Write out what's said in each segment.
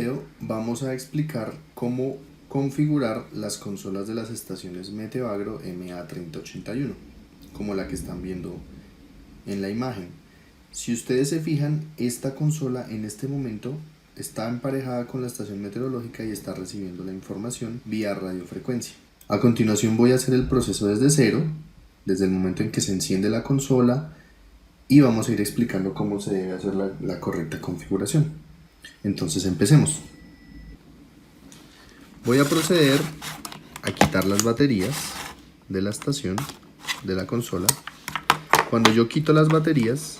video vamos a explicar cómo configurar las consolas de las estaciones Meteoragro MA3081, como la que están viendo en la imagen. Si ustedes se fijan, esta consola en este momento está emparejada con la estación meteorológica y está recibiendo la información vía radiofrecuencia. A continuación voy a hacer el proceso desde cero, desde el momento en que se enciende la consola, y vamos a ir explicando cómo se debe hacer la correcta configuración. Entonces empecemos. Voy a proceder a quitar las baterías de la estación, de la consola. Cuando yo quito las baterías,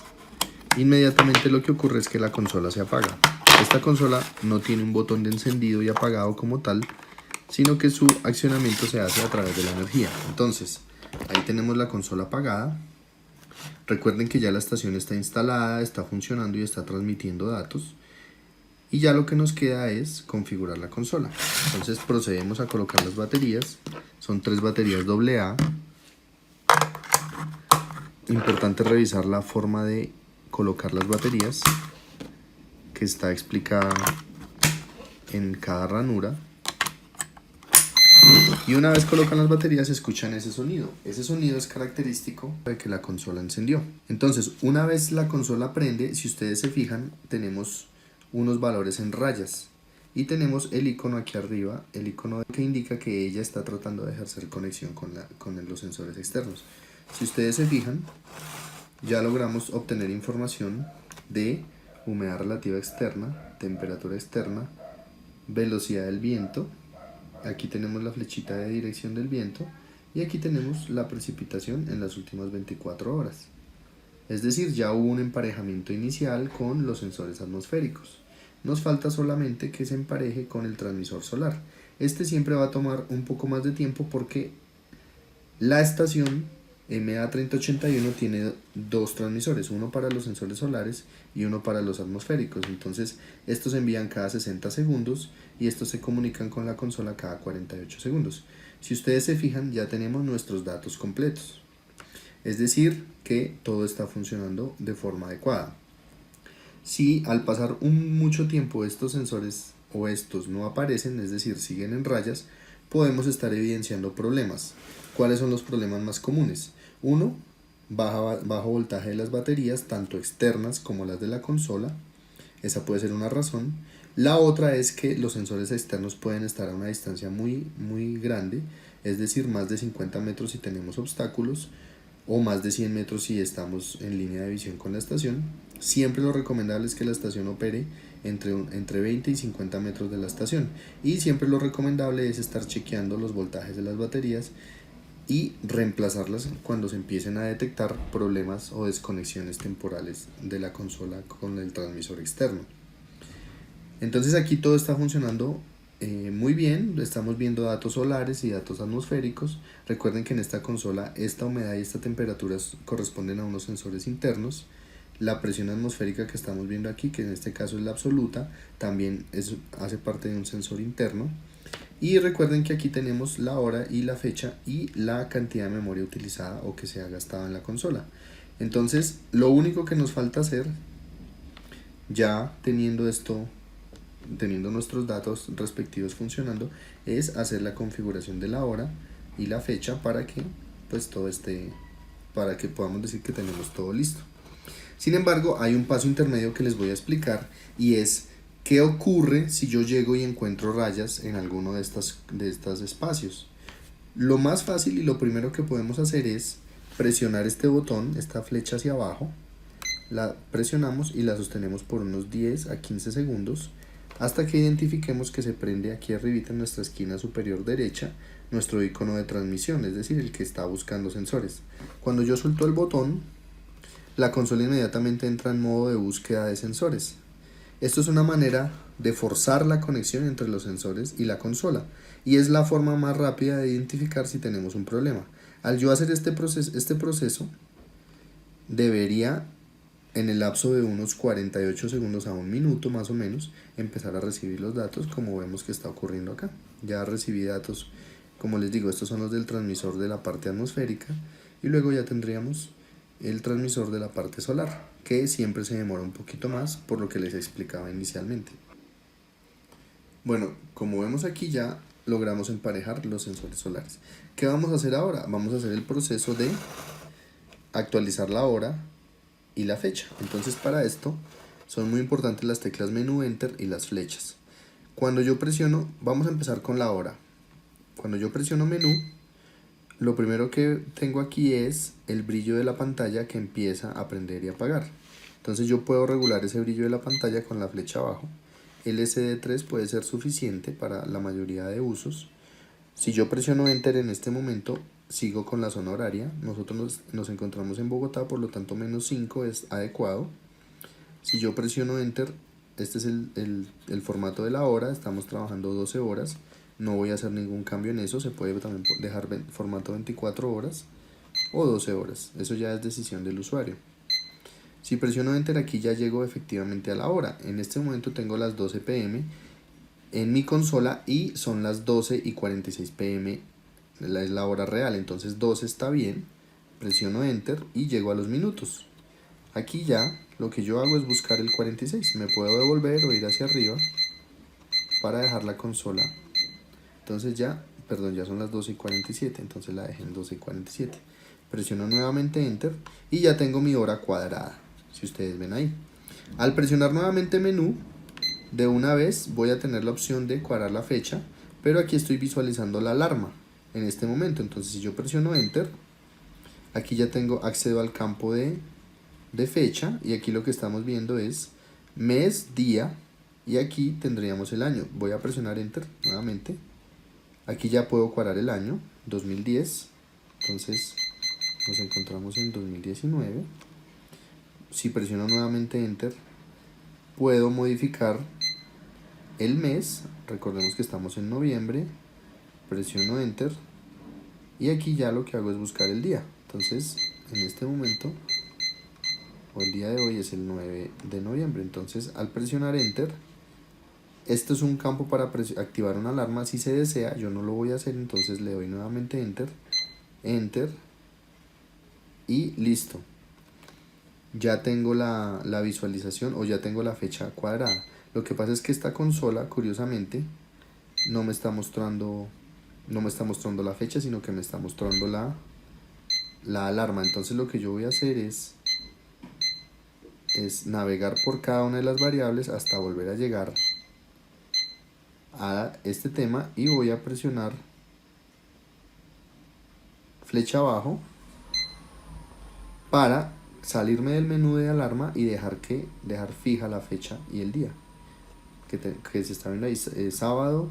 inmediatamente lo que ocurre es que la consola se apaga. Esta consola no tiene un botón de encendido y apagado como tal, sino que su accionamiento se hace a través de la energía. Entonces, ahí tenemos la consola apagada. Recuerden que ya la estación está instalada, está funcionando y está transmitiendo datos. Y ya lo que nos queda es configurar la consola. Entonces procedemos a colocar las baterías. Son 3 baterías AA. Importante revisar la forma de colocar las baterías, que está explicada en cada ranura. Y una vez colocan las baterías, escuchan ese sonido. Ese sonido es característico de que la consola encendió. Entonces, una vez la consola prende, si ustedes se fijan, tenemos unos valores en rayas. Y tenemos el icono aquí arriba, el icono que indica que ella está tratando de ejercer conexión con los sensores externos. Si ustedes se fijan, ya logramos obtener información de humedad relativa externa, temperatura externa, velocidad del viento. Aquí tenemos la flechita de dirección del viento y aquí tenemos la precipitación en las últimas 24 horas. Es decir, ya hubo un emparejamiento inicial con los sensores atmosféricos. Nos falta solamente que se empareje con el transmisor solar. Este siempre va a tomar un poco más de tiempo porque la estación MA3081 tiene 2 transmisores, uno para los sensores solares y uno para los atmosféricos. Entonces estos se envían cada 60 segundos y estos se comunican con la consola cada 48 segundos. Si ustedes se fijan, ya tenemos nuestros datos completos, es decir que todo está funcionando de forma adecuada. Si al pasar mucho tiempo estos sensores o estos no aparecen, es decir siguen en rayas, podemos estar evidenciando problemas. ¿Cuáles son los problemas más comunes? Uno, bajo voltaje de las baterías, tanto externas como las de la consola. Esa puede ser una razón. La otra es que los sensores externos pueden estar a una distancia muy grande, es decir, más de 50 metros si tenemos obstáculos, o más de 100 metros si estamos en línea de visión con la estación. Siempre lo recomendable es que la estación opere entre 20 y 50 metros de la estación, y siempre lo recomendable es estar chequeando los voltajes de las baterías y reemplazarlas cuando se empiecen a detectar problemas o desconexiones temporales de la consola con el transmisor externo. Entonces aquí todo está funcionando muy bien, estamos viendo datos solares y datos atmosféricos. Recuerden que en esta consola esta humedad y esta temperatura corresponden a unos sensores internos. La presión atmosférica que estamos viendo aquí, que en este caso es la absoluta, también hace parte de un sensor interno. Y recuerden que aquí tenemos la hora y la fecha y la cantidad de memoria utilizada o que se ha gastado en la consola. Entonces lo único que nos falta hacer, ya teniendo nuestros datos respectivos funcionando, es hacer la configuración de la hora y la fecha para que pues para que podamos decir que tenemos todo listo. Sin embargo, hay un paso intermedio que les voy a explicar, y es ¿qué ocurre si yo llego y encuentro rayas en alguno de estos espacios? Lo más fácil y lo primero que podemos hacer es presionar este botón, esta flecha hacia abajo. La presionamos y la sostenemos por unos 10 a 15 segundos hasta que identifiquemos que se prende aquí arribita en nuestra esquina superior derecha nuestro icono de transmisión, es decir, el que está buscando sensores. Cuando yo suelto el botón, la consola inmediatamente entra en modo de búsqueda de sensores. Esto es una manera de forzar la conexión entre los sensores y la consola, y es la forma más rápida de identificar si tenemos un problema. Al yo hacer este proceso debería, en el lapso de unos 48 segundos a un minuto más o menos, empezar a recibir los datos, como vemos que está ocurriendo acá. Ya recibí datos, como les digo, estos son los del transmisor de la parte atmosférica, y luego ya tendríamos el transmisor de la parte solar, que siempre se demora un poquito más, por lo que les explicaba inicialmente. Bueno, como vemos aquí ya logramos emparejar los sensores solares. ¿Qué vamos a hacer ahora? Vamos a hacer el proceso de actualizar la hora y la fecha. Entonces para esto son muy importantes las teclas menú, enter y las flechas. Cuando yo presiono, vamos a empezar con la hora. Cuando yo presiono menú, lo primero que tengo aquí es el brillo de la pantalla que empieza a prender y apagar. Entonces yo puedo regular ese brillo de la pantalla con la flecha abajo. El SD3 puede ser suficiente para la mayoría de usos. Si yo presiono enter en este momento, sigo con la zona horaria. Nosotros nos encontramos en Bogotá, por lo tanto -5 es adecuado. Si yo presiono enter, este es el formato de la hora, estamos trabajando 12 horas. No voy a hacer ningún cambio en eso, se puede también dejar formato 24 horas o 12 horas. Eso ya es decisión del usuario. Si presiono enter, aquí ya llego efectivamente a la hora. En este momento tengo las 12 pm en mi consola y son las 12:46 pm, es la hora real. Entonces 12 está bien, presiono enter y llego a los minutos. Aquí ya lo que yo hago es buscar el 46. Me puedo devolver o ir hacia arriba para dejar la consola. Entonces ya son las 12:47, entonces la dejé en 12:47. Presiono nuevamente enter y ya tengo mi hora cuadrada, si ustedes ven ahí. Al presionar nuevamente menú, de una vez voy a tener la opción de cuadrar la fecha, pero aquí estoy visualizando la alarma en este momento. Entonces si yo presiono enter, aquí ya accedo al campo de fecha y aquí lo que estamos viendo es mes, día y aquí tendríamos el año. Voy a presionar enter nuevamente. Aquí ya puedo cuadrar el año 2010, entonces nos encontramos en 2019. Si presiono nuevamente enter, puedo modificar el mes. Recordemos que estamos en noviembre. Presiono enter y aquí ya lo que hago es buscar el día. Entonces en este momento, o el día de hoy, es el 9 de noviembre. Entonces al presionar enter, esto es un campo para activar una alarma si se desea. Yo no lo voy a hacer, entonces le doy nuevamente enter, enter y listo. Ya tengo la visualización o ya tengo la fecha cuadrada. Lo que pasa es que esta consola, curiosamente, no me está mostrando la fecha, sino que me está mostrando la alarma. Entonces lo que yo voy a hacer es navegar por cada una de las variables hasta volver a llegar a este tema y voy a presionar flecha abajo para salirme del menú de alarma y dejar fija la fecha y el día que se está viendo ahí, sábado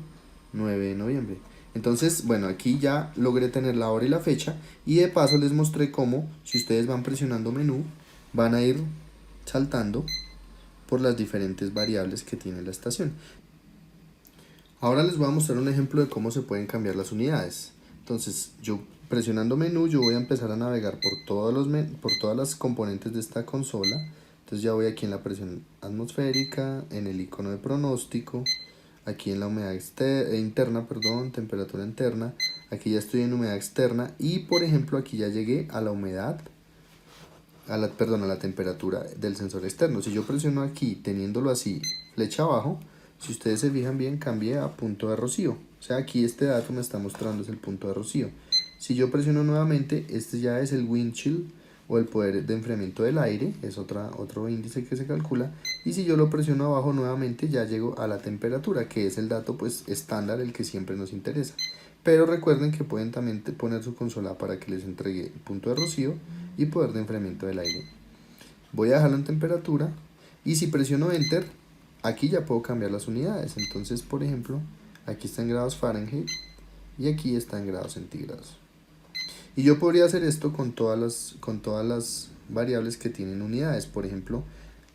9 de noviembre. Entonces, bueno, aquí ya logré tener la hora y la fecha y de paso les mostré cómo, si ustedes van presionando menú, van a ir saltando por las diferentes variables que tiene la estación. Ahora les voy a mostrar un ejemplo de cómo se pueden cambiar las unidades. Entonces, yo presionando menú, yo voy a empezar a navegar por todas las componentes de esta consola. Entonces ya voy aquí en la presión atmosférica, en el icono de pronóstico, aquí en la humedad interna, temperatura interna. Aquí ya estoy en humedad externa y por ejemplo aquí ya llegué a la humedad, a la temperatura del sensor externo. Si yo presiono aquí teniéndolo así, flecha abajo, si ustedes se fijan bien, cambié a punto de rocío. O sea, aquí este dato me está mostrando es el punto de rocío. Si yo presiono nuevamente, este ya es el wind chill o el poder de enfriamiento del aire, es otro índice que se calcula. Y si yo lo presiono abajo nuevamente, ya llego a la temperatura, que es el dato pues estándar, el que siempre nos interesa. Pero recuerden que pueden también poner su consola para que les entregue punto de rocío y poder de enfriamiento del aire. Voy a dejarlo en temperatura y si presiono enter, aquí ya puedo cambiar las unidades. Entonces, por ejemplo, aquí está en grados Fahrenheit y aquí está en grados centígrados. Y yo podría hacer esto con todas las variables que tienen unidades. Por ejemplo,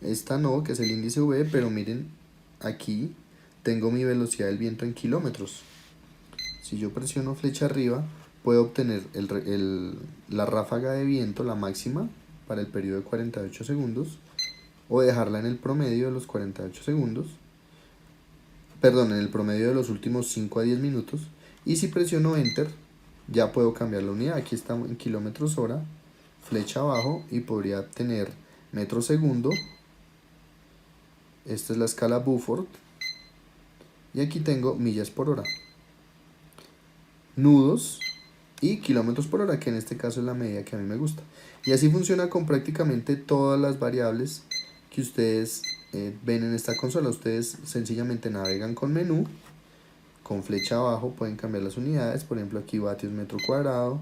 esta no, que es el índice V, pero miren, aquí tengo mi velocidad del viento en kilómetros. Si yo presiono flecha arriba, puedo obtener la ráfaga de viento, la máxima, para el periodo de 48 segundos, o dejarla en el promedio de los 48 segundos, en el promedio de los últimos 5 a 10 minutos, y si presiono enter, ya puedo cambiar la unidad. Aquí estamos en kilómetros hora, flecha abajo y podría tener metro segundo. Esta es la escala Beaufort y aquí tengo millas por hora, nudos y kilómetros por hora, que en este caso es la medida que a mí me gusta. Y así funciona con prácticamente todas las variables que ustedes ven en esta consola. Ustedes sencillamente navegan con menú, con flecha abajo pueden cambiar las unidades, por ejemplo aquí vatios metro cuadrado,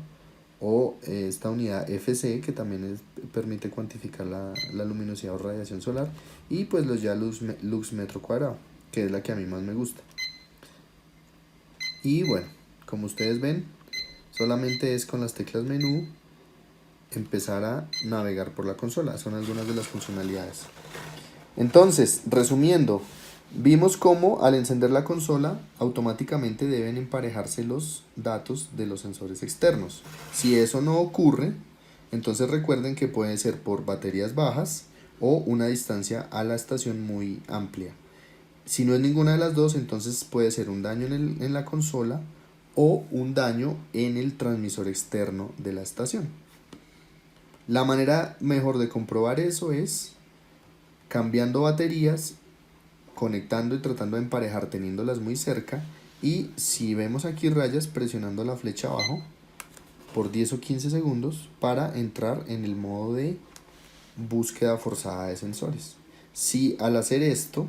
o esta unidad FC, que también permite cuantificar la luminosidad o radiación solar, y pues los ya lux metro cuadrado, que es la que a mí más me gusta. Y bueno, como ustedes ven, solamente es con las teclas menú empezar a navegar por la consola. Son algunas de las funcionalidades. Entonces, resumiendo, vimos cómo al encender la consola automáticamente deben emparejarse los datos de los sensores externos. Si eso no ocurre, entonces recuerden que puede ser por baterías bajas o una distancia a la estación muy amplia. Si no es ninguna de las dos, entonces puede ser un daño en la consola o un daño en el transmisor externo de la estación. La manera mejor de comprobar eso es cambiando baterías, conectando y tratando de emparejar teniéndolas muy cerca, y si vemos aquí rayas, presionando la flecha abajo por 10 o 15 segundos para entrar en el modo de búsqueda forzada de sensores. Si al hacer esto,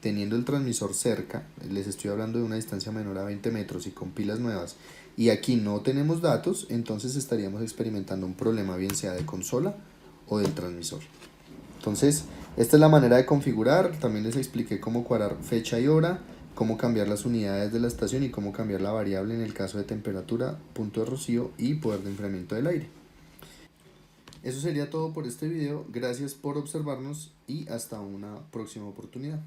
teniendo el transmisor cerca, les estoy hablando de una distancia menor a 20 metros y con pilas nuevas, y aquí no tenemos datos, entonces estaríamos experimentando un problema, bien sea de consola o del transmisor. Entonces, esta es la manera de configurar. También les expliqué cómo cuadrar fecha y hora, cómo cambiar las unidades de la estación y cómo cambiar la variable en el caso de temperatura, punto de rocío y poder de enfriamiento del aire. Eso sería todo por este video. Gracias por observarnos y hasta una próxima oportunidad.